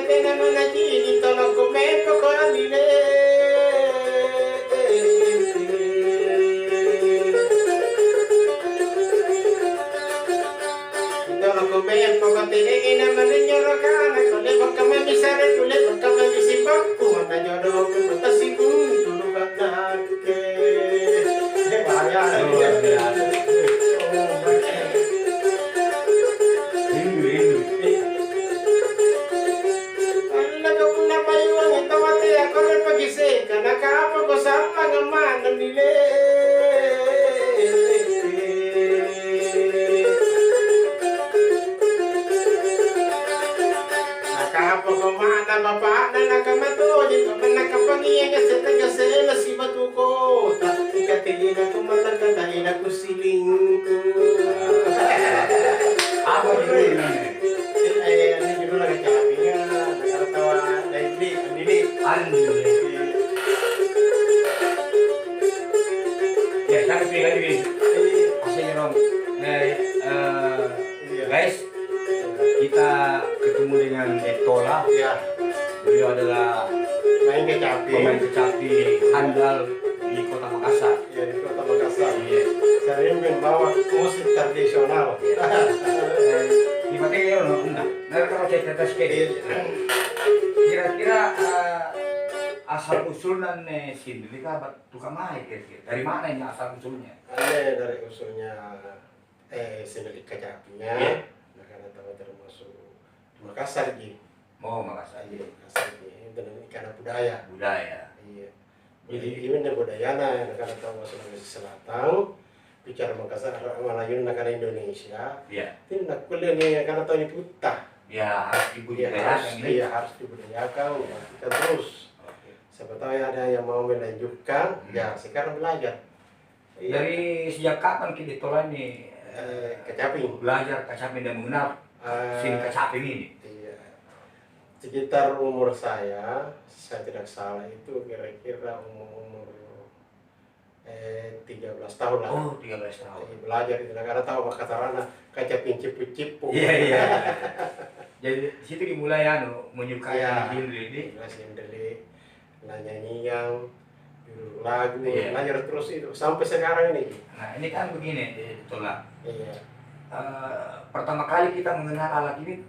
tena manajini tolong kumeko ko andile. Tolong kumeko ko tinigi na maninyorokan. Kule baka mamisare, kule baka mamisibakku. Mata jodoh ku mata sikun tulubat nake. Bahaya. Nakapa ko sa mga mananili. Nakapa ko mana bapa na nakamatulid ko man nakapangiyan sa tagasela si Batuko. Tapi katingin ako malagatahin ako siling ko. Apa judul ini? Ano judul lang kacapi nga. Nakatawa na hindi. Andile. Ya, saya pilih lagi. Maksudnya dong, guys, kita ketemu dengan Etola. Ya, Beliau adalah main kecapi. pemain kecapi handal di Kota Makassar. Ya, di Kota Makassar. Iya. Saya membawa musik tradisional. Di mana ya, enggak. Nah, kalau saya cerita sedikit, kira-kira asal usulnya sini kan tukang main kira-kira. Dari mana ini asal usulnya? Ada dari usulnya sendiri kecapinya. Iya. Nah, karena tahu termasuk di Makassar gitu. Oh, Makassar. Iya, Makassar gitu. Dan karena budaya. Budaya. Iya. Jadi Jadi ini budayana karena tahu Sulawesi Selatan. Bicara Makassar, Melayu, karena Indonesia. ya, Ini nak kuliah nih karena tahu ini putah. ya harus dibudidayakan ini. Iya harus dibudidayakan. Kita terus. Oke. Siapa tahu ada yang mau melanjutkan, ya sekarang belajar. Iya. Dari sejak kapan kita Etola ini Kecapi. belajar kecapi dan mengenal sini kecapi ini? Iya. Sekitar umur saya tidak salah itu kira-kira umur 13 tahun lah. Oh, 13 tahun. Belajar itu karena tahu Makassarana kacapin cipu-cipu. Iya, iya. Jadi di situ dimulai menyukai Iya. genre ini. Masih dari nyanyian, judul lagu, Iya. belajar terus itu sampai sekarang ini. Nah, ini kan begini, Etola. Iya. Pertama kali kita mengenal alat ini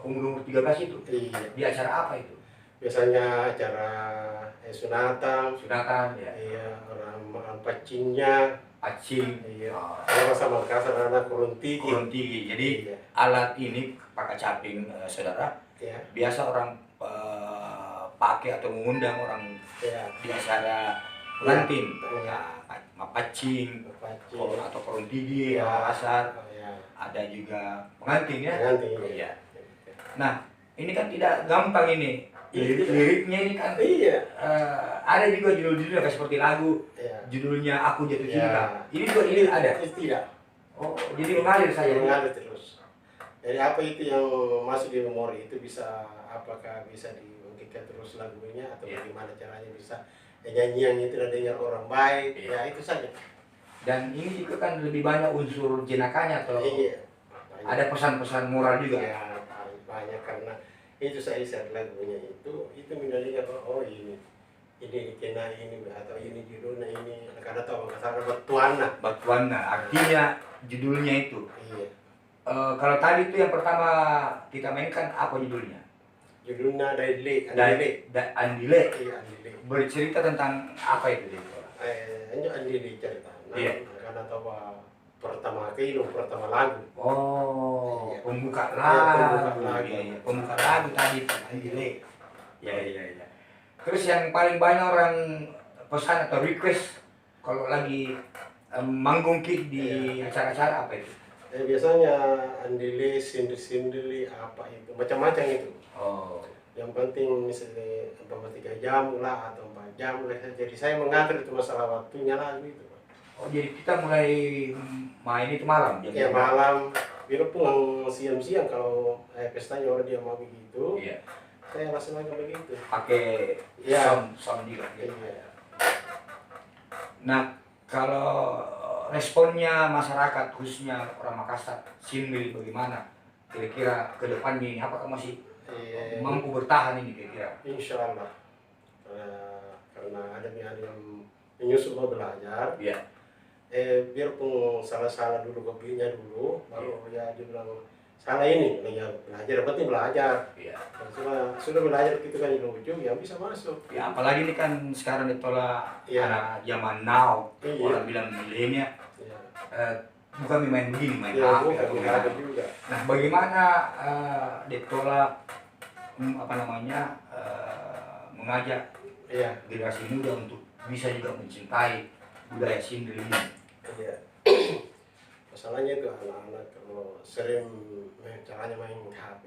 umur 13 itu. Iya. Di acara apa itu? Biasanya acara sunatan, Sunatan, ya. iya orang pacingnya, Acing, iya. Kalau sama Makassar anak kurun tinggi. kurun tinggi. Jadi Iya. alat ini pakai caping, saudara. Iya. Biasa orang pakai atau mengundang orang Iya. di acara pengantin, Iya. mapacing, Pacing. atau kurun tinggi, Iya. Makassar. Oh, iya. Ada juga pengantin ya. Pengantin, Iya. Nah, ini kan tidak gampang ini. Liriknya ini kan Iya. ada juga judul-judulnya kayak seperti lagu Iya. judulnya Aku Jatuh Iya. Cinta. Ini juga ini ada. Tidak. Oh, jadi mengalir Saya saja. mengalir terus. Jadi apa itu yang masuk di memori itu bisa apakah bisa diungkitkan terus lagunya atau Iya. bagaimana caranya bisa nyanyian itu dengar orang baik, Iya. ya itu saja. Dan ini juga kan lebih banyak unsur jenakanya atau Iya. ada pesan-pesan moral juga. Ya, banyak karena itu saya lagunya itu menjadikan oh ini dikena ini atau ini judulnya ini karena tahu Makassar Batuana. Batuana, artinya judulnya itu. Iya. Kalau tadi itu yang pertama kita mainkan apa judulnya? Judulnya Andile. Andile. Iya, Andile. Bercerita tentang apa itu? Ini Andile ceritanya. Iya. Karena tahu pertama lagu. Oh, Iya. pembuka Iya, lagu. pembuka lagu. Iya, pembuka lagu tadi Andile. Ya, ya, ya. Terus yang paling banyak orang pesan atau request kalau lagi manggung Ki di acara-acara apa itu? Biasanya Andile, sindri apa itu macam-macam itu. Oh, Yang penting misalnya 3 jam lah atau 4 jam lah. Jadi saya mengatur itu masalah waktunya lagu itu. oh jadi kita mulai main itu malam? Ya malam, biarpun siang-siang kalau pestanya orang dia mau begitu, Iya. saya langsung aja begitu. Pakai Iya. sound juga. Gitu. Iya. Nah, kalau responnya masyarakat khususnya orang Makassar, Simbil bagaimana? Kira-kira ke depannya ini apakah masih mampu bertahan ini kira-kira? Insya Allah. Karena ada yang menyusul mau belajar. Iya. Biarpun salah-salah dulu kopinya dulu, baru ya dibilang salah ini, ya belajar, penting belajar. Iya. Sudah belajar gitu kan di ujung, ya bisa masuk. Ya apalagi ini kan sekarang ditolak Iya. anak zaman now, Iya. orang bilang milenial, Ya, bukan main begini, main ya HP bukan atau ada gimana. juga. Nah bagaimana ditolak apa namanya mengajak Iya. generasi muda untuk bisa juga mencintai budaya Sindri ini? Iya. Masalahnya itu anak-anak kalau sering caranya main HP,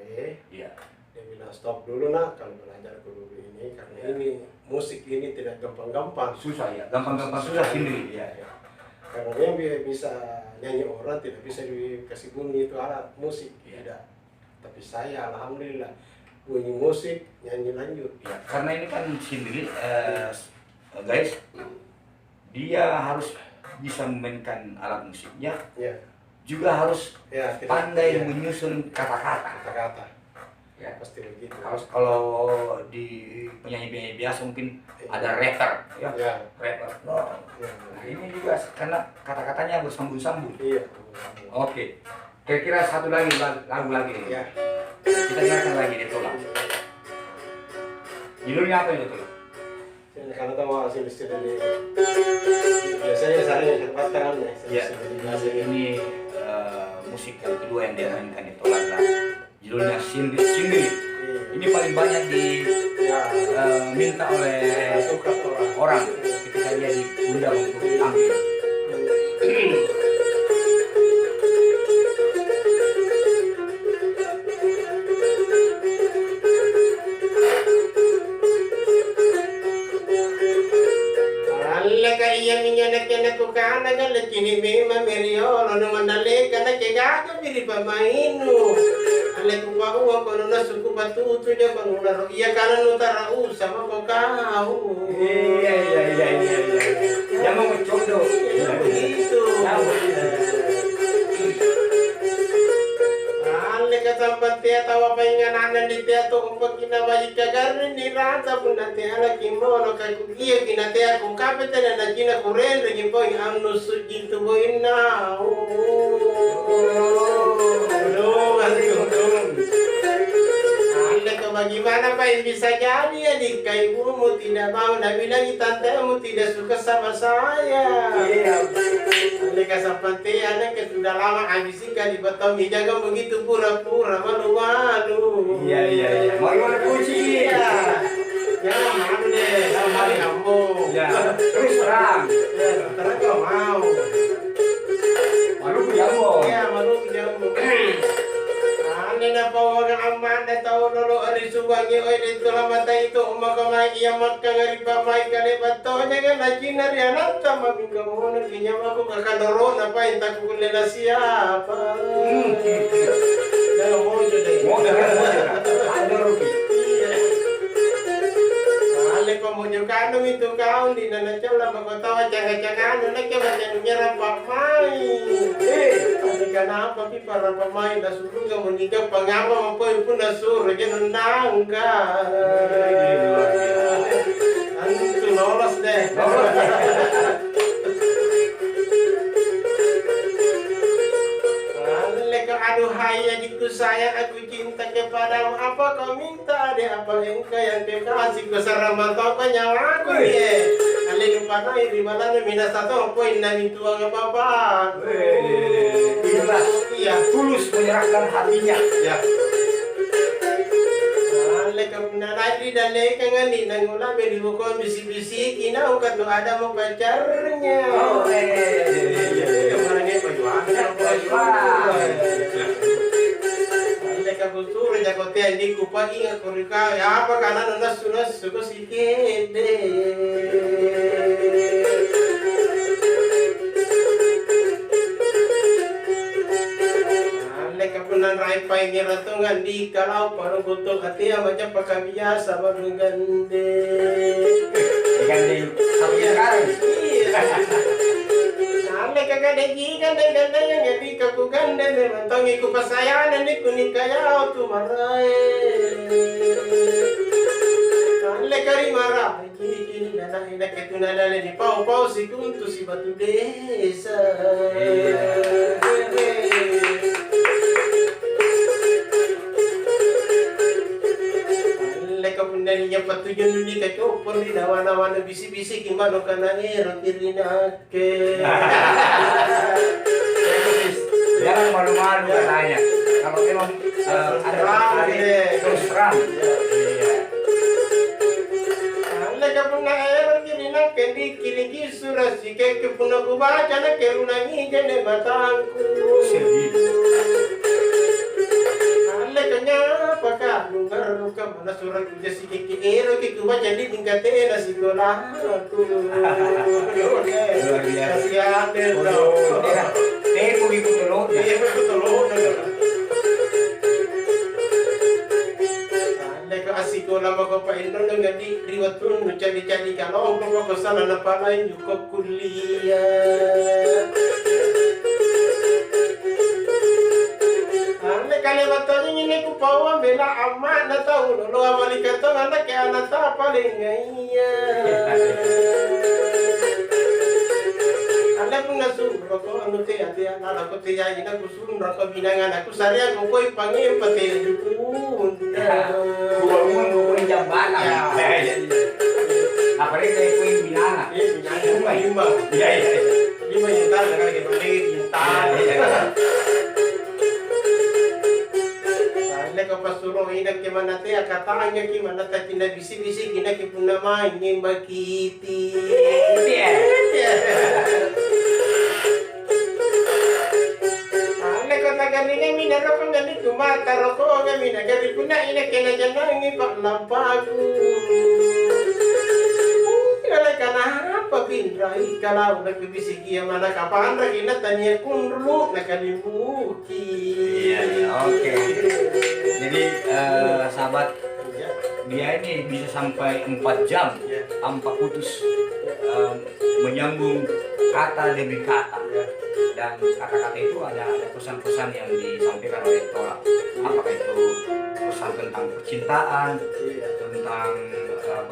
Iya. dia bilang stop dulu nak kalau belajar dulu ini karena Iya. ini musik ini tidak gampang-gampang. Susah ya, gampang-gampang susah Sindri. Iya. Ya. Karena yang bisa nyanyi orang tidak bisa dikasih bunyi itu alat musik, Iya. tidak. Tapi saya alhamdulillah bunyi musik nyanyi lanjut. Ya, karena ini kan Sindri, guys, dia harus bisa memainkan alat musiknya, Ya, juga harus ya pandai ya, menyusun kata-kata. kata-kata. Ya. Pasti begitu. Kalau di penyanyi-penyanyi biasa mungkin ada rapper, ya, Ya. rapper. No. Ya. Nah, ini juga karena kata-katanya bersambung-sambung. Iya. Oke, kira-kira satu lagi lagu lagi nih. Ya. Kita dengarkan lagi ditolak. Judulnya apa ini tolak? Karena tahu hasil istri ini biasanya sering cepat tangan Ya, ini musik yang kedua yang dia mainkan di Tolanda. Judulnya Sindri. Sindri. Ini paling banyak diminta oleh orang ketika dia diundang untuk tampil. Iya minyak ko kana galit kini mema meriolo no mandale kana ke gaga biri pamainu ale ko pa uwa ko no suku batutu dia ko no ro iya kana no tara sama ko kau Iya. Dia mau mencodo. Begitu. Ale ka sampai tia tawa painganan di tia to ko kinabayi kagarin ni rata pun nanti ala kimono kay kugiya kinatea kung kapita na nagina kuren rin po yung ano sujin to boy na ale ko bagaimana pa bisa jadi ya di kay mo tidak mau na bilang tante mo tidak suka sama saya. Ale ka sampai tia na ka sudah lama habisin ka di Batam jaga begitu pura-pura malu-malu. Iya. Mau puji. Iya. Ya, malu deh, sama kamu. Ya, terus terang. Ya, terus kalau mau. Malu pujamu. Ya, malu kamu. Ane na pawagan aman na tao lolo ari subangi oy dito la mata itu umakamay iya makangari pamay kalibat to nya na kinari anak tama minggamono kinya ako kakadoro na pa inta ko nila siapa. Ya, mau deh. Mau ada rugi. Ale ko mo yung kano ito kaon di na nachala magkatawa tsaga-tsagano na kaya matyanunya rapamay. Ano ka na papi para pamay nasulong ka mo niga pangapa mo po yung nasuro dyan ang ka. Ano ito lolos deh. Aduhai adikku sayang aku cinta kepadamu apa kau minta deh apa engkau yang kekasih ku saramanto kau nyawaku ye ale lupa na iri balano mina satu poin na mintua nga papa Inilah iya tulus menyerahkan hatinya. ya ale kau nanadi dale kangani nangula beri buko bisi-bisi kina ukat lu ada mau pacarnya kemarinnya kultura jago teh di kupagi ngakurika ya apa karena sudah suka sikit ale kapunan rai pai ni ratungan di kalau paru butuh hati macam pakabiasa bagande Ganti sampai sekarang. Ale kagadaji ganda yang jadi kaku ganda memang tongi ku pasayanan ni kuning kaya tu marai ina ketunanale di pau si kuntu si batu desa. Leka punaninya patujuan duli ka copor di nawa-nawa na bisi-bisi gimana kana ero tirinake. Jangan malu-malu katanya. Kalau memang ada terus terang. Leka puna ero tirinake di kiligi surasi ke puna kubaca na kerunangi jene matangku. Kanya apakah lugar luka mana surat kuja si kiki ero kiki baca di tingkatnya nasi sekolahku. Luar biasa. Siapa bro? Teko ibu telur. Iya betul loh. Leka asiko lama ko pa indo nggak di riwatun cari kalau ko sana na pala cukup kuliah. Kali batanya ini ku pawa bela aman na tahu lo awali kata anak ke anak paling iya. Anak pun nasu rokok anu teh ati anak aku teh jadi aku suruh rokok binangan aku sari aku koi panggil pati dukun. Bukan jambatan. Apa ini saya koi binangan? Lima. Iya. Lima yang tahu kali kita beli Leka pasuro ina kemana teh katanya gimana teh tinda bisi-bisi kina kipuna main bakiti. Leka taganinga mina rokok ngani kumata rokok ngami nagari puna ina kena janangi pak lampaku. Leka apa pindrai kalau nak bisi kia mana kapan lagi na tanya kunru nakalimuki. Iya, oke. Jadi sahabat dia ini bisa sampai 4 jam tanpa putus menyambung kata demi kata dan kata-kata itu ada pesan-pesan yang disampaikan oleh Tola. Apakah itu pesan tentang percintaan, tentang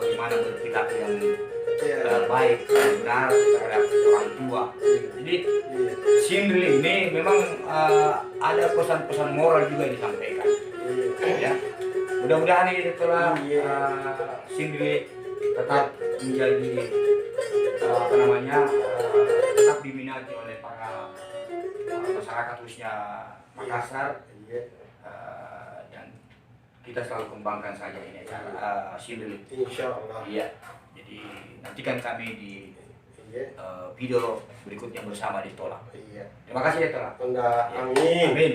bagaimana berperilaku yang baik dan benar terhadap orang tua. Jadi Sindri ini memang ada pesan-pesan moral juga yang disampaikan. Ya, mudah-mudahan ini setelah Sindri tetap menjadi tetap diminati oleh para masyarakat khususnya Makassar, dan kita selalu kembangkan saja ini acara Sindri. Insyaallah. Iya. Jadi nantikan kami di video berikutnya bersama di Tola. Iya. Terima kasih ya Tola. Amin. Amin.